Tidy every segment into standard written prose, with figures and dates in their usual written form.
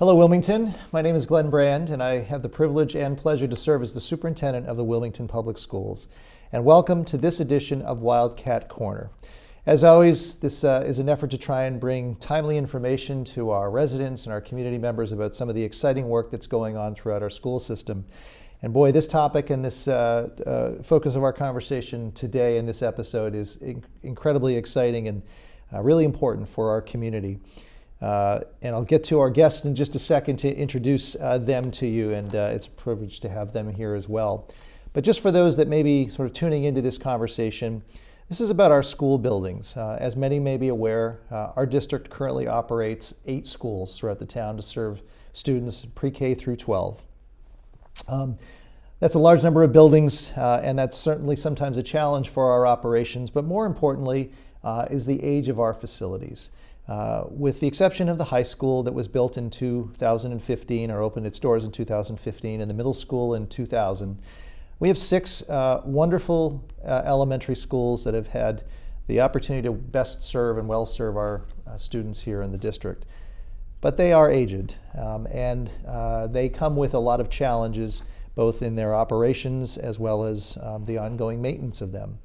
Hello, Wilmington. My name is Glenn Brand, and I have the privilege and pleasure to serve as the superintendent of the Wilmington Public Schools. And welcome to this edition of Wildcat Corner. As always, this is an effort to try and bring timely information to our residents and our community members about some of the exciting work that's going on throughout our school system. And boy, this topic and this focus of our conversation today in this episode is incredibly exciting and really important for our community. And I'll get to our guests in just a second to introduce them to you, and it's a privilege to have them here as well. But just for those that may be sort of tuning into this conversation, this is about our school buildings. As many may be aware, our district currently operates 8 schools throughout the town to serve students pre-K through 12. That's a large number of buildings, and that's certainly sometimes a challenge for our operations, but more importantly is the age of our facilities. With the exception of the high school that was built in 2015 or opened its doors in 2015 and the middle school in 2000, we have 6 wonderful elementary schools that have had the opportunity to best serve and well serve our students here in the district. But they are aged, and they come with a lot of challenges, both in their operations as well as the ongoing maintenance of them.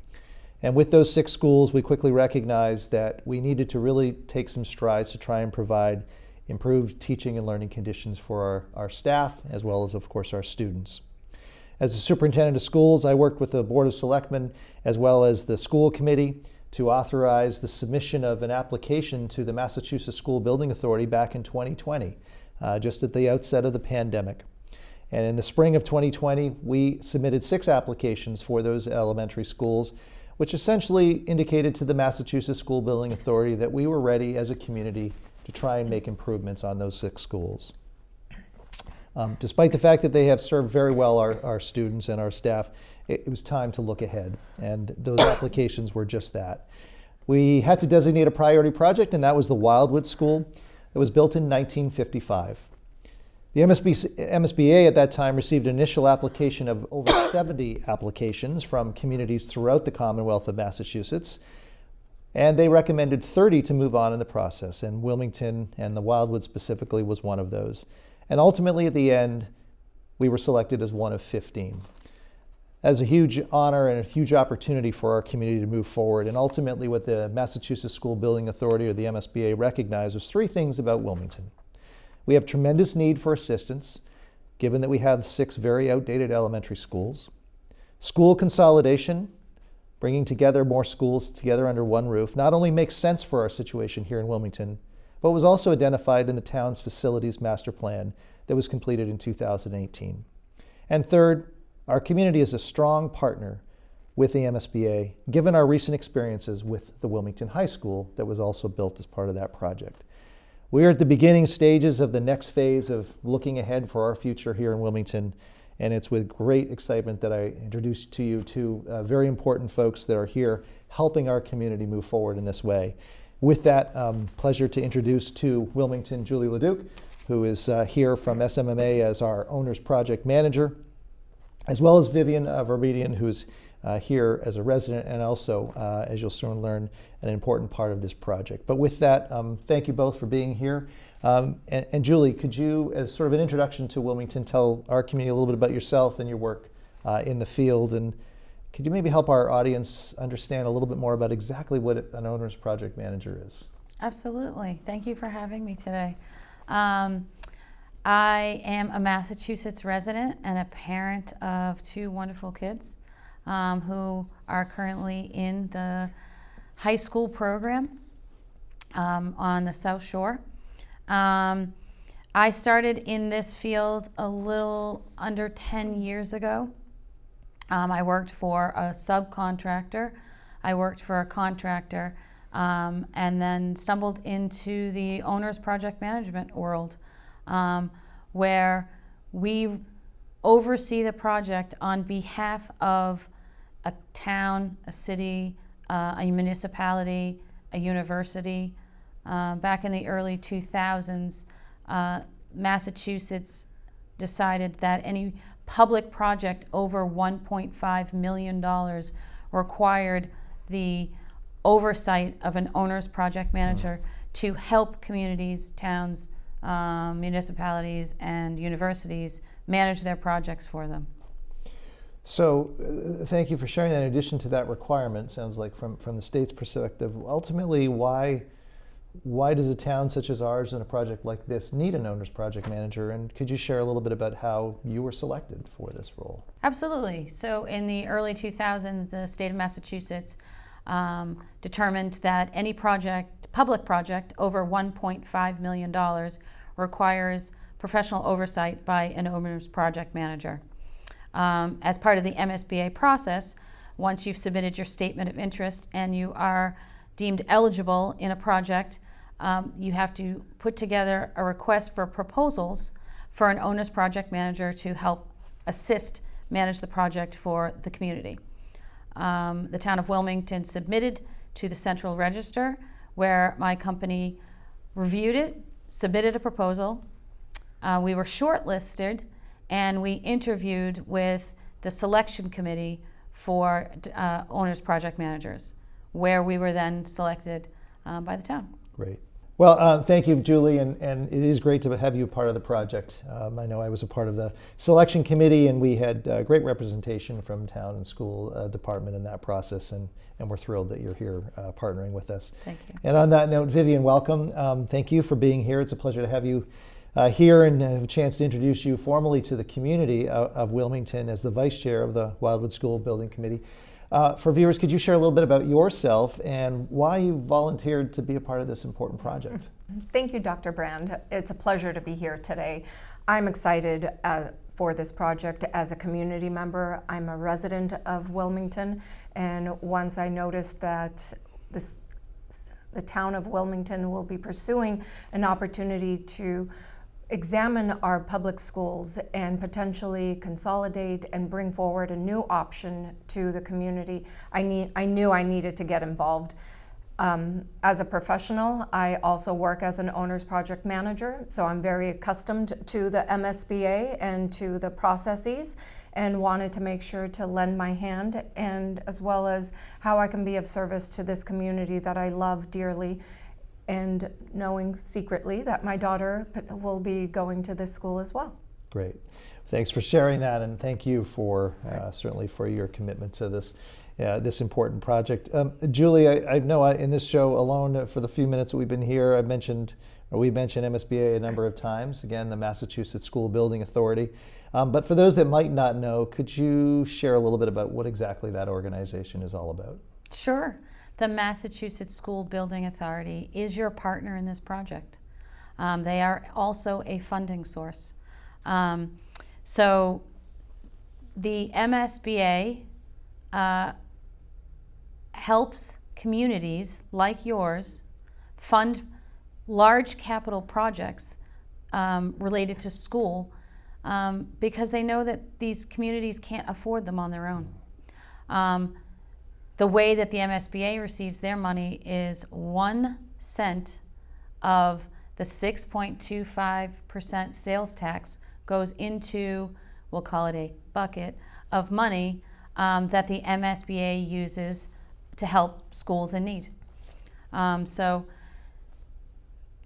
And with those 6 schools, we quickly recognized that we needed to really take some strides to try and provide improved teaching and learning conditions for our staff, as well as, of course, our students. As the superintendent of schools, I worked with the Board of Selectmen as well as the school committee to authorize the submission of an application to the Massachusetts School Building Authority back in 2020, just at the outset of the pandemic. And in the spring of 2020, we submitted 6 applications for those elementary schools, which essentially indicated to the Massachusetts School Building Authority that we were ready as a community to try and make improvements on those 6 schools. Despite the fact that they have served very well our students and our staff, it was time to look ahead, and those applications were just that. We had to designate a priority project, and that was the Wildwood School that was built in 1955. The MSBA at that time received an initial application of over 70 applications from communities throughout the Commonwealth of Massachusetts, and they recommended 30 to move on in the process, and Wilmington and the Wildwood specifically was one of those. And ultimately at the end, we were selected as one of 15. That's a huge honor and a huge opportunity for our community to move forward, and ultimately what the Massachusetts School Building Authority, or the MSBA, recognized was 3 things about Wilmington. We have tremendous need for assistance, given that we have 6 very outdated elementary schools. School consolidation, bringing together more schools together under one roof, not only makes sense for our situation here in Wilmington, but was also identified in the town's facilities master plan that was completed in 2018. And third, our community is a strong partner with the MSBA, given our recent experiences with the Wilmington High School that was also built as part of that project. We are at the beginning stages of the next phase of looking ahead for our future here in Wilmington, and it's with great excitement that I introduce to you 2 very important folks that are here helping our community move forward in this way. With that, pleasure to introduce to Wilmington Julie Leduc, who is here from SMMA as our Owner's Project Manager, as well as Vivian Varbedian, who's here as a resident and also, as you'll soon learn, an important part of this project. But with that, thank you both for being here. And Julie, could you, as sort of an introduction to Wilmington, tell our community a little bit about yourself and your work in the field, and could you maybe help our audience understand a little bit more about exactly what an Owner's Project Manager is? Absolutely. Thank you for having me today. I am a Massachusetts resident and a parent of 2 wonderful kids who are currently in the high school program on the South Shore. I started in this field a little under 10 years ago. I worked for a subcontractor, I worked for a contractor, and then stumbled into the owner's project management world, where we oversee the project on behalf of a town, a city, a municipality, a university. Back in the early 2000s, Massachusetts decided that any public project over $1.5 million required the oversight of an owner's project manager to help communities, towns, municipalities and universities manage their projects for them. So thank you for sharing that. In addition to that requirement, sounds like from the state's perspective, ultimately why does a town such as ours in a project like this need an owner's project manager? And could you share a little bit about how you were selected for this role? Absolutely. So in the early 2000s, the state of Massachusetts determined that any public project over $1.5 million requires professional oversight by an owner's project manager. As part of the MSBA process, once you've submitted your statement of interest and you are deemed eligible in a project, you have to put together a request for proposals for an owner's project manager to help assist manage the project for the community. The town of Wilmington submitted to the Central Register, where my company reviewed it, submitted a proposal. We were shortlisted, and we interviewed with the selection committee for owner's project managers, where we were then selected by the town. Great. Well, thank you, Julie, and it is great to have you part of the project. I know I was a part of the selection committee, and we had great representation from town and school department in that process, and we're thrilled that you're here partnering with us. Thank you. And on that note, Vivian, welcome. Thank you for being here. It's a pleasure to have you here and have a chance to introduce you formally to the community of Wilmington as the vice chair of the Wildwood School Building Committee. For viewers, could you share a little bit about yourself and why you volunteered to be a part of this important project? Thank you, Dr. Brand. It's a pleasure to be here today. I'm excited for this project as a community member. I'm a resident of Wilmington, and once I noticed that the town of Wilmington will be pursuing an opportunity to examine our public schools and potentially consolidate and bring forward a new option to the community, I knew I needed to get involved. As a professional, I also work as an owner's project manager, so I'm very accustomed to the MSBA and to the processes, and wanted to make sure to lend my hand, and as well as how I can be of service to this community that I love dearly, and knowing secretly that my daughter will be going to this school as well. Great. Thanks for sharing that, and thank you for certainly for your commitment to this important project. Julie, I know in this show alone, for the few minutes that we've been here, we mentioned MSBA a number of times, again, the Massachusetts School Building Authority. But for those that might not know, could you share a little bit about what exactly that organization is all about? Sure. The Massachusetts School Building Authority is your partner in this project. They are also a funding source. So the MSBA helps communities like yours fund large capital projects related to school because they know that these communities can't afford them on their own. The way that the MSBA receives their money is 1 cent of the 6.25% sales tax goes into, we'll call it a bucket of money that the MSBA uses to help schools in need. So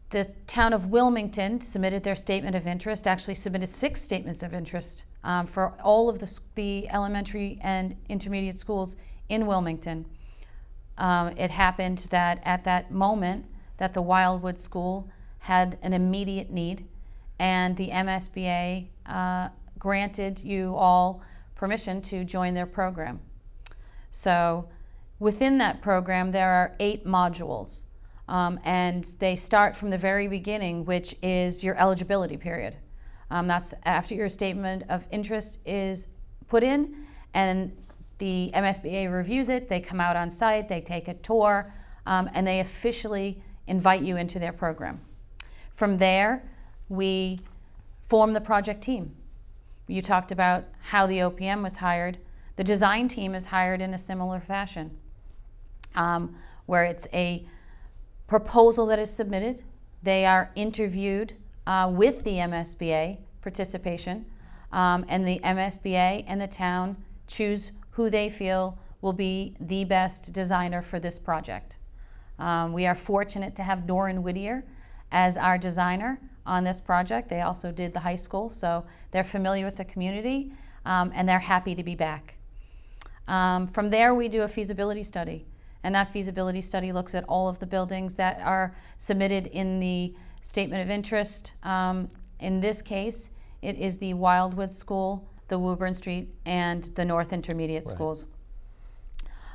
the town of Wilmington submitted their statement of interest, actually submitted 6 statements of interest for all of the elementary and intermediate schools in Wilmington. It happened that at that moment that the Wildwood School had an immediate need, and the MSBA granted you all permission to join their program. So within that program there are 8 modules, and they start from the very beginning, which is your eligibility period. That's after your statement of interest is put in, and the MSBA reviews it, they come out on site, they take a tour, and they officially invite you into their program. From there, we form the project team. You talked about how the OPM was hired. The design team is hired in a similar fashion, where it's a proposal that is submitted. They are interviewed with the MSBA participation, and the MSBA and the town choose who they feel will be the best designer for this project. We are fortunate to have Norrin Whittier as our designer on this project. They also did the high school, so they're familiar with the community, and they're happy to be back. From there, we do a feasibility study, and that feasibility study looks at all of the buildings that are submitted in the statement of interest. In this case, it is the Wildwood School, the Woburn Street, and the North Intermediate Schools.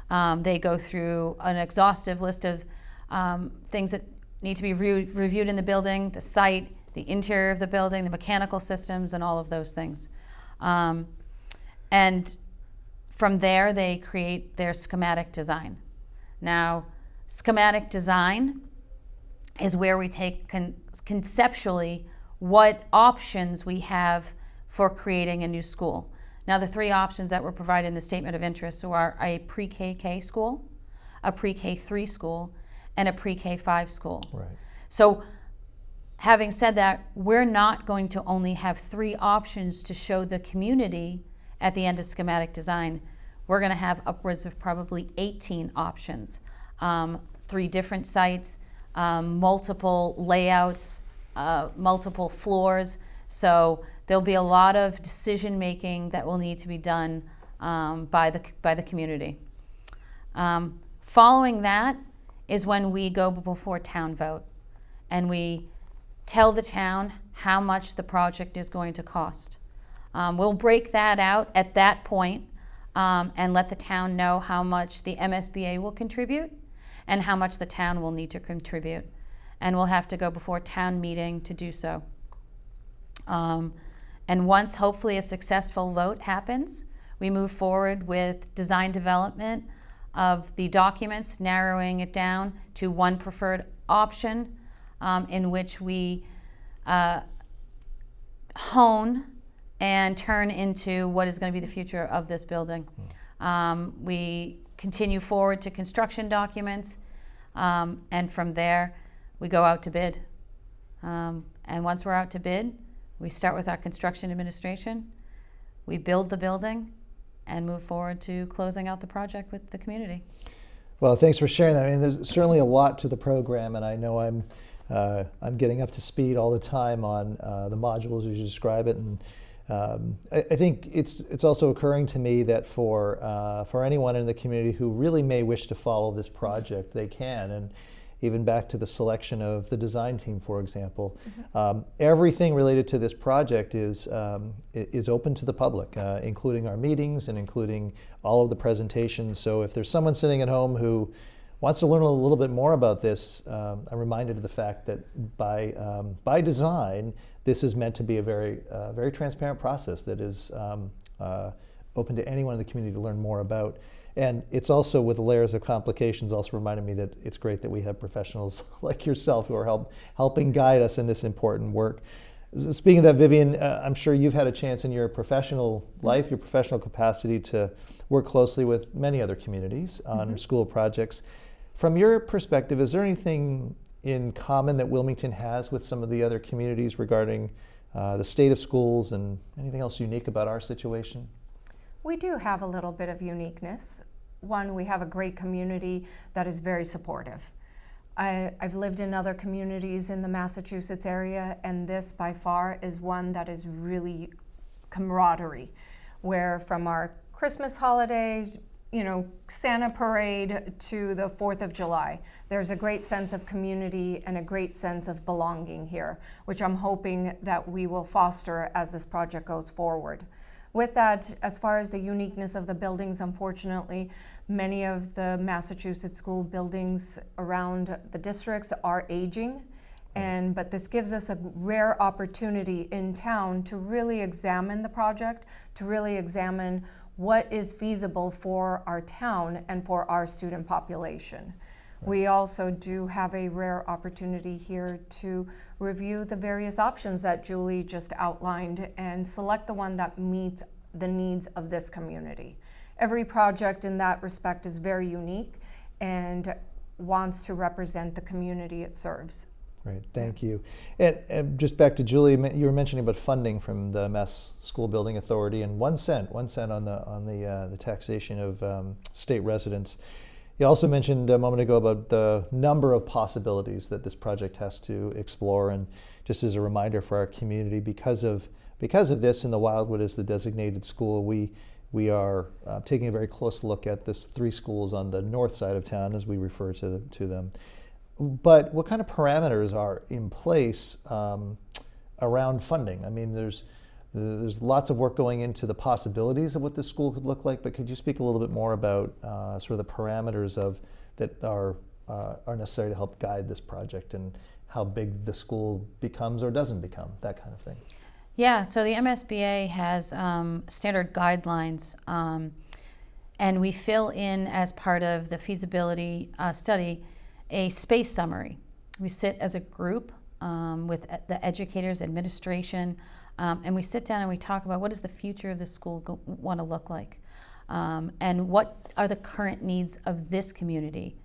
They go through an exhaustive list of things that need to be reviewed in the building, the site, the interior of the building, the mechanical systems, and all of those things. And from there, they create their schematic design. Now, schematic design is where we take conceptually what options we have for creating a new school. Now, the three options that were provided in the statement of interest are a pre-K school, a pre-K3 school, and a pre-K5 school. Right. So, having said that, we're not going to only have three options to show the community at the end of schematic design. We're going to have upwards of probably 18 options, 3 different sites, multiple layouts, multiple floors. So there'll be a lot of decision making that will need to be done by the community. Following that is when we go before town vote, and we tell the town how much the project is going to cost. We'll break that out at that point and let the town know how much the MSBA will contribute and how much the town will need to contribute. And we'll have to go before town meeting to do so. And once hopefully a successful vote happens, we move forward with design development of the documents, narrowing it down to one preferred option in which we hone and turn into what is going to be the future of this building. We continue forward to construction documents, and from there we go out to bid. And once we're out to bid, we start with our construction administration, we build the building, and move forward to closing out the project with the community. Well, thanks for sharing that. I mean, there's certainly a lot to the program, and I know I'm getting up to speed all the time on the modules as you describe it, and I think it's also occurring to me that for anyone in the community who really may wish to follow this project, they can. And even back to the selection of the design team, for example, everything related to this project is open to the public, including our meetings and including all of the presentations. So if there's someone sitting at home who wants to learn a little bit more about this, I'm reminded of the fact that by design, this is meant to be a very transparent process that is open to anyone in the community to learn more about. And it's also, with the layers of complications, also reminded me that it's great that we have professionals like yourself who are helping guide us in this important work. Speaking of that, Vivian, I'm sure you've had a chance in your professional life, your professional capacity, to work closely with many other communities on school projects. From your perspective, is there anything in common that Wilmington has with some of the other communities regarding the state of schools, and anything else unique about our situation? We do have a little bit of uniqueness. One, we have a great community that is very supportive. I've lived in other communities in the Massachusetts area, and this by far is one that is really camaraderie, where from our Christmas holidays, Santa parade to the 4th of July, there's a great sense of community and a great sense of belonging here, which I'm hoping that we will foster as this project goes forward. With that, as far as the uniqueness of the buildings, unfortunately, many of the Massachusetts school buildings around the districts are aging, but this gives us a rare opportunity in town to really examine the project, to really examine what is feasible for our town and for our student population. Right. We also do have a rare opportunity here to review the various options that Julie just outlined and select the one that meets the needs of this community. Every project in that respect is very unique and wants to represent the community it serves. Great, thank you. And just back to Julie, you were mentioning about funding from the Mass School Building Authority, and 1 cent on the taxation of state residents. You also mentioned a moment ago about the number of possibilities that this project has to explore, and just as a reminder for our community, because of this, and the Wildwood is the designated school, we are taking a very close look at this 3 schools on the north side of town, as we refer to them. But what kind of parameters are in place around funding? I mean, there's lots of work going into the possibilities of what this school could look like, but could you speak a little bit more about sort of the parameters that are necessary to help guide this project, and how big the school becomes or doesn't become, that kind of thing? Yeah, so the MSBA has standard guidelines, and we fill in, as part of the feasibility study, a space summary. We sit as a group with the educators, administration, and we sit down and we talk about what does the future of the school want to look like, and what are the current needs of this community.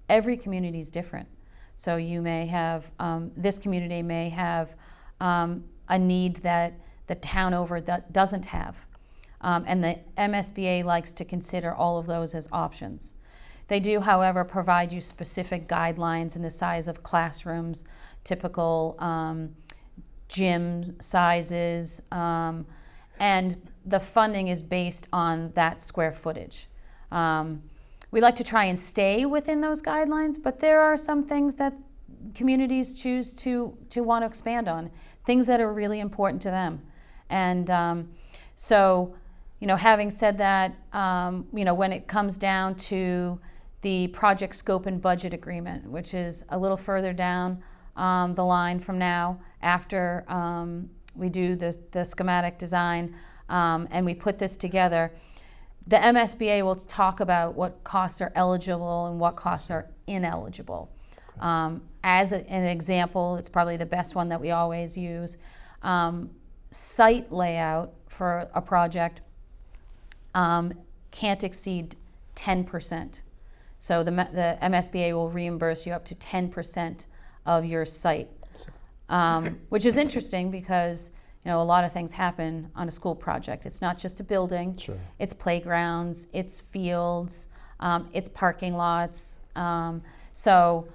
Every community is different. So you may have, this community may have a need that the town over that doesn't have. And the MSBA likes to consider all of those as options. They do, however, provide you specific guidelines in the size of classrooms, typical gym sizes, and the funding is based on that square footage. We like to try and stay within those guidelines, but there are some things that communities choose to want to expand on, things that are really important to them. And so, having said that, when it comes down to the project scope and budget agreement, which is a little further down the line from now, after we do the schematic design and we put this together, the MSBA will talk about what costs are eligible and what costs are ineligible. As an example, it's probably the best one that we always use. Site layout for a project can't exceed 10%. So the MSBA will reimburse you up to 10% of your site, which is interesting because a lot of things happen on a school project. It's not just a building. Sure. It's playgrounds, it's fields, it's parking lots. So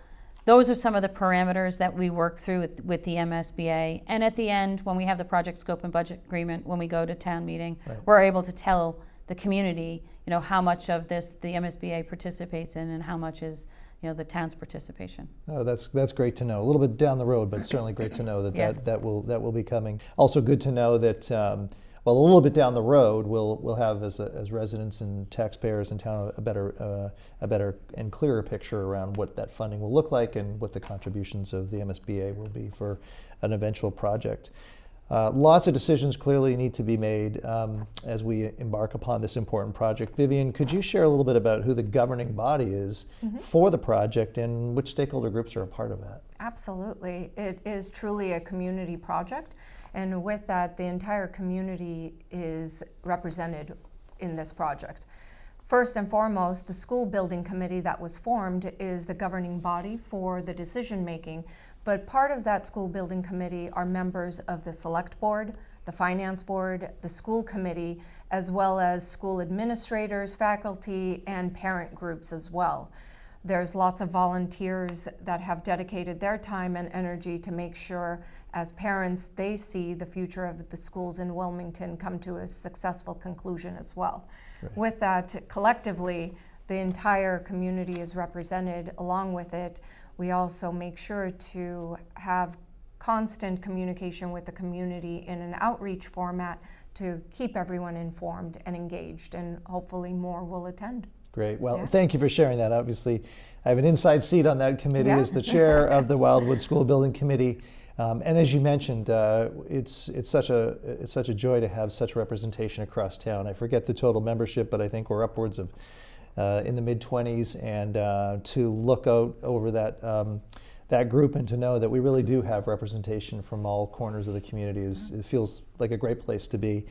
those are some of the parameters that we work through with the MSBA. And at the end, when we have the project scope and budget agreement, when we go to town meeting, right, we're able to tell the community, how much of this the MSBA participates in and how much is, the town's participation. Oh, that's great to know. A little bit down the road, but certainly great to know that Yeah. that will be coming. Also good to know that a little bit down the road, we'll have as residents and taxpayers in town a better and clearer picture around what that funding will look like and what the contributions of the MSBA will be for an eventual project. Lots of decisions clearly need to be made as we embark upon this important project. Vivian, could you share a little bit about who the governing body is for the project and which stakeholder groups are a part of that? Absolutely. It is truly a community project. And with that, the entire community is represented in this project. First and foremost, the school building committee that was formed is the governing body for the decision making. But part of that school building committee are members of the select board, the finance board, the school committee, as well as school administrators, faculty, and parent groups as well. There's lots of volunteers that have dedicated their time and energy to make sure, as parents, they see the future of the schools in Wilmington come to a successful conclusion as well. Right. With that, collectively, the entire community is represented. Along with it, we also make sure to have constant communication with the community in an outreach format to keep everyone informed and engaged, and hopefully more will attend. Great. Well, Yeah. Thank you for sharing that. Obviously, I have an inside seat on that committee Yeah. as the chair of the Wildwood School Building Committee. And as you mentioned, it's such a joy to have such representation across town. I forget the total membership, but I think we're upwards of in the mid-20s, and to look out over that group and to know that we really do have representation from all corners of the community it feels like a great place to be.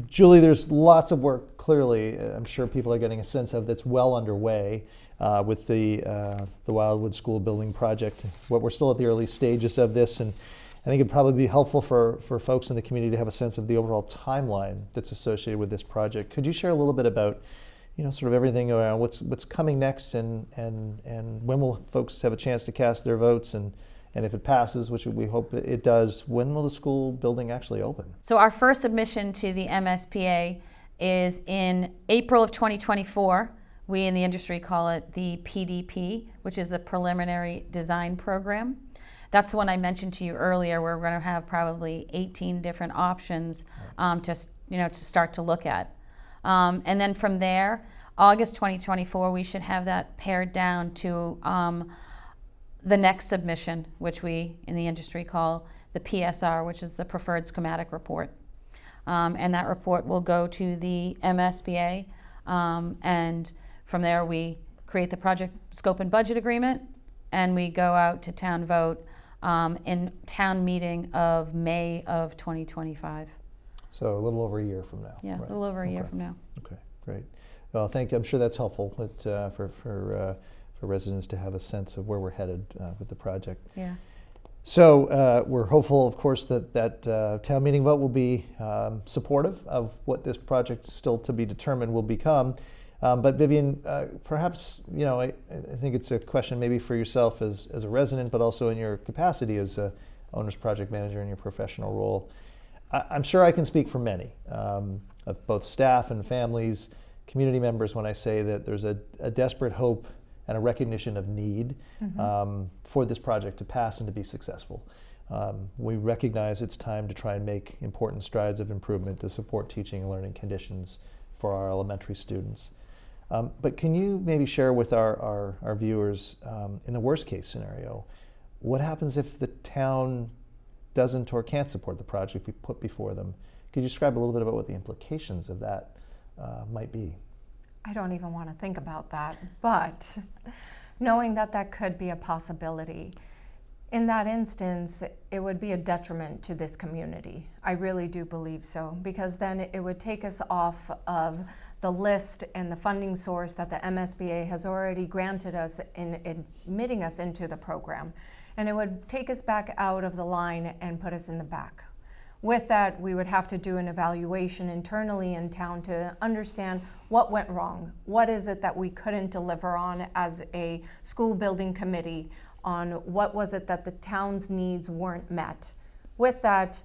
Julie, there's lots of work, clearly, I'm sure people are getting a sense of, that's well underway with the Wildwood School Building Project. We're still at the early stages of this, and I think it'd probably be helpful for folks in the community to have a sense of the overall timeline that's associated with this project. Could you share a little bit about sort of everything around what's coming next, and when will folks have a chance to cast their votes, and if it passes, which we hope it does, when will the school building actually open? So our first submission to the MSBA is in April of 2024. We in the industry call it the PDP, which is the Preliminary Design Program. That's the one I mentioned to you earlier, where we're going to have probably 18 different options to start to look at. And then from there, August 2024, we should have that pared down to the next submission, which we in the industry call the PSR, which is the Preferred Schematic Report. And that report will go to the MSBA, and from there we create the project scope and budget agreement, and we go out to town vote in town meeting of May of 2025. So a little over a year from now. Yeah, right. a little over a year from now. Okay, great. Well, thank you. I'm sure that's helpful for residents to have a sense of where we're headed with the project. Yeah. So we're hopeful, of course, that town meeting vote will be supportive of what this project, still to be determined, will become. But Vivian, perhaps, I think it's a question maybe for yourself as a resident, but also in your capacity as a owner's project manager in your professional role. I'm sure I can speak for many of both staff and families, community members, when I say that there's a desperate hope and a recognition of need for this project to pass and to be successful. We recognize it's time to try and make important strides of improvement to support teaching and learning conditions for our elementary students. But can you maybe share with our viewers, in the worst case scenario, what happens if the town doesn't or can't support the project we put before them? Could you describe a little bit about what the implications of that might be? I don't even want to think about that, but knowing that that could be a possibility, in that instance, it would be a detriment to this community. I really do believe so, because then it would take us off of the list and the funding source that the MSBA has already granted us in admitting us into the program. And it would take us back out of the line and put us in the back. With that, we would have to do an evaluation internally in town to understand what went wrong. What is it that we couldn't deliver on as a school building committee, on what was it that the town's needs weren't met. With that,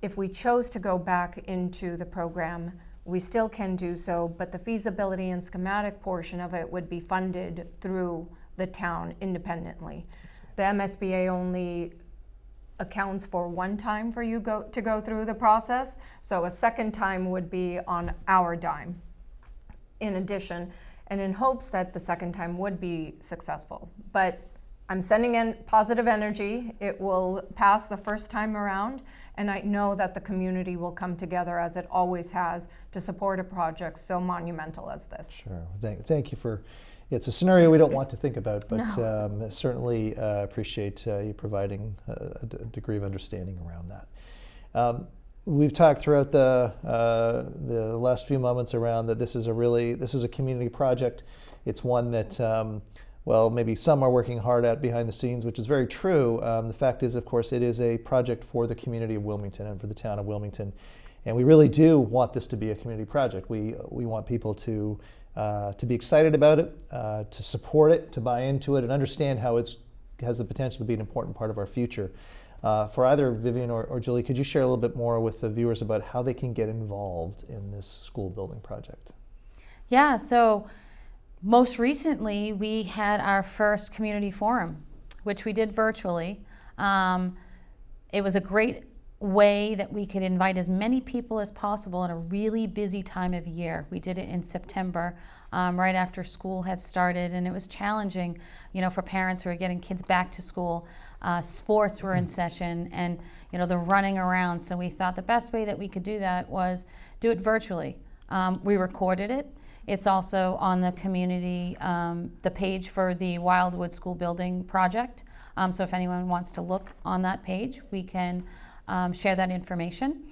if we chose to go back into the program, we still can do so, but the feasibility and schematic portion of it would be funded through the town independently. The MSBA only accounts for one time for you to go through the process, so a second time would be on our dime. In addition, and in hopes that the second time would be successful. But I'm sending in positive energy. It will pass the first time around, and I know that the community will come together, as it always has, to support a project so monumental as this. Sure. Thank you for. It's a scenario we don't want to think about, but No. Certainly appreciate you providing a degree of understanding around that. We've talked throughout the last few moments around that this is a community project. It's one that maybe some are working hard at behind the scenes, which is very true. The fact is, of course, it is a project for the community of Wilmington and for the town of Wilmington, and we really do want this to be a community project. We want people to be excited about it, to support it, to buy into it, and understand how it has the potential to be an important part of our future. For either Vivian or Julie, could you share a little bit more with the viewers about how they can get involved in this school building project? Yeah, so most recently we had our first community forum, which we did virtually. It was a great way that we could invite as many people as possible in a really busy time of year. We did it in September, right after school had started, and it was challenging, for parents who are getting kids back to school. Sports were in session, and the running around. So we thought the best way that we could do that was do it virtually. We recorded it. It's also on the community, the page for the Wildwood School Building Project. So if anyone wants to look on that page, we can share that information.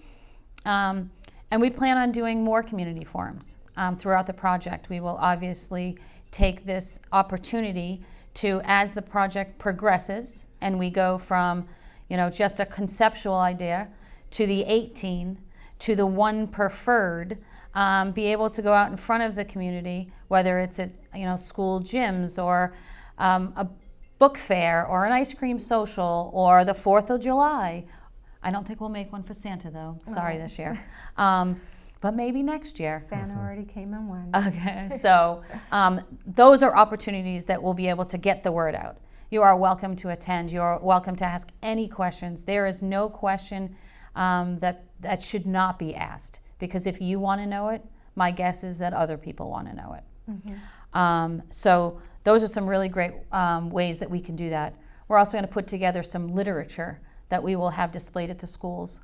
And we plan on doing more community forums throughout the project. We will obviously take this opportunity to, as the project progresses and we go from just a conceptual idea to the 18 to the one preferred, be able to go out in front of the community, whether it's at school gyms or a book fair or an ice cream social or the 4th of July. I don't think we'll make one for Santa though. Sorry, this year. But maybe next year. Santa already came and went. Okay, so those are opportunities that we'll be able to get the word out. You are welcome to attend. You're welcome to ask any questions. There is no question that should not be asked, because if you want to know it, my guess is that other people want to know it. Mm-hmm. So those are some really great ways that we can do that. We're also going to put together some literature that we will have displayed at the schools,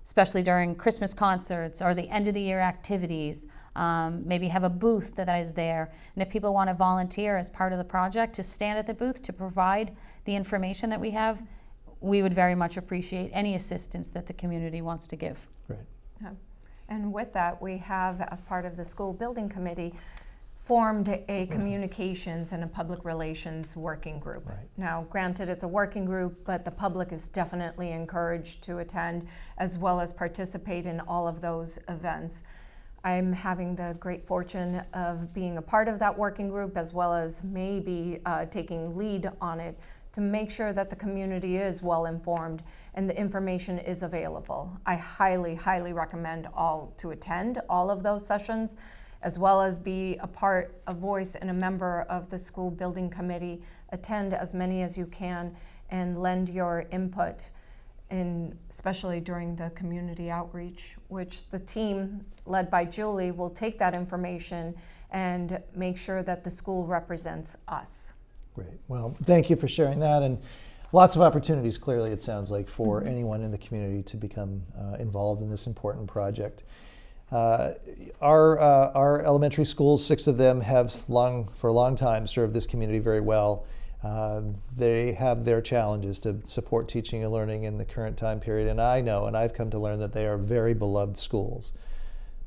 especially during Christmas concerts or the end of the year activities. Maybe have a booth that is there. And if people want to volunteer as part of the project to stand at the booth to provide the information that we have, we would very much appreciate any assistance that the community wants to give. Great. Yeah. And with that, we have, as part of the school building committee, formed a communications and a public relations working group. Right. Now, granted, it's a working group, but the public is definitely encouraged to attend as well as participate in all of those events. I'm having the great fortune of being a part of that working group, as well as maybe taking lead on it to make sure that the community is well informed and the information is available. I highly, highly recommend all to attend all of those sessions, as well as be a voice and a member of the school building committee. Attend as many as you can and lend your input, especially during the community outreach, which the team led by Julie will take that information and make sure that the school represents us. Great. Well, thank you for sharing that, and lots of opportunities, clearly, it sounds like, for anyone in the community to become involved in this important project. Our elementary schools, 6 of them, have for a long time served this community very well. They have their challenges to support teaching and learning in the current time period, and I know, and I've come to learn, that they are very beloved schools.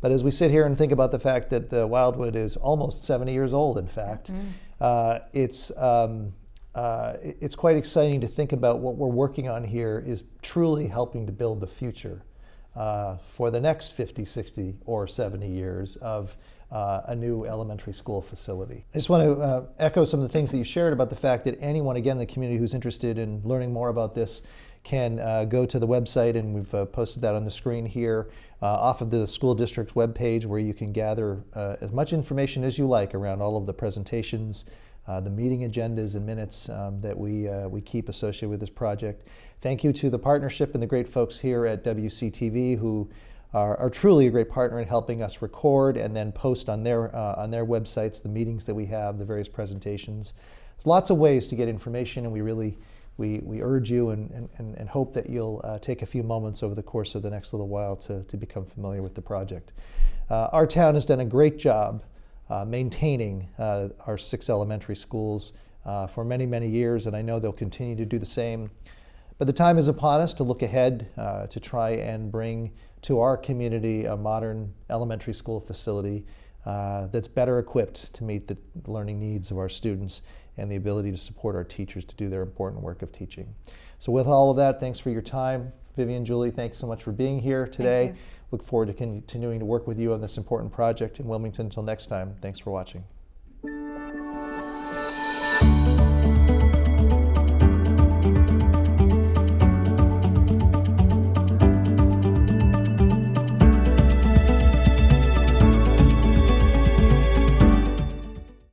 But as we sit here and think about the fact that the Wildwood is almost 70 years old, in fact, it's quite exciting to think about what we're working on here is truly helping to build the future for the next 50, 60, or 70 years of a new elementary school facility. I just want to echo some of the things that you shared about the fact that anyone, again, in the community who's interested in learning more about this can go to the website, and we've posted that on the screen here, off of the school district webpage, where you can gather as much information as you like around all of the presentations, the meeting agendas and minutes that we keep associated with this project. Thank you to the partnership and the great folks here at WCTV who are truly a great partner in helping us record and then post on their websites the meetings that we have, the various presentations. There's lots of ways to get information, and we urge you and hope that you'll take a few moments over the course of the next little while to become familiar with the project. Our town has done a great job maintaining our 6 elementary schools for many, many years, and I know they'll continue to do the same. But the time is upon us to look ahead to try and bring to our community a modern elementary school facility that's better equipped to meet the learning needs of our students and the ability to support our teachers to do their important work of teaching. So with all of that, thanks for your time. Vivian, Julie, thanks so much for being here today. Look forward to continuing to work with you on this important project in Wilmington. Until next time, thanks for watching.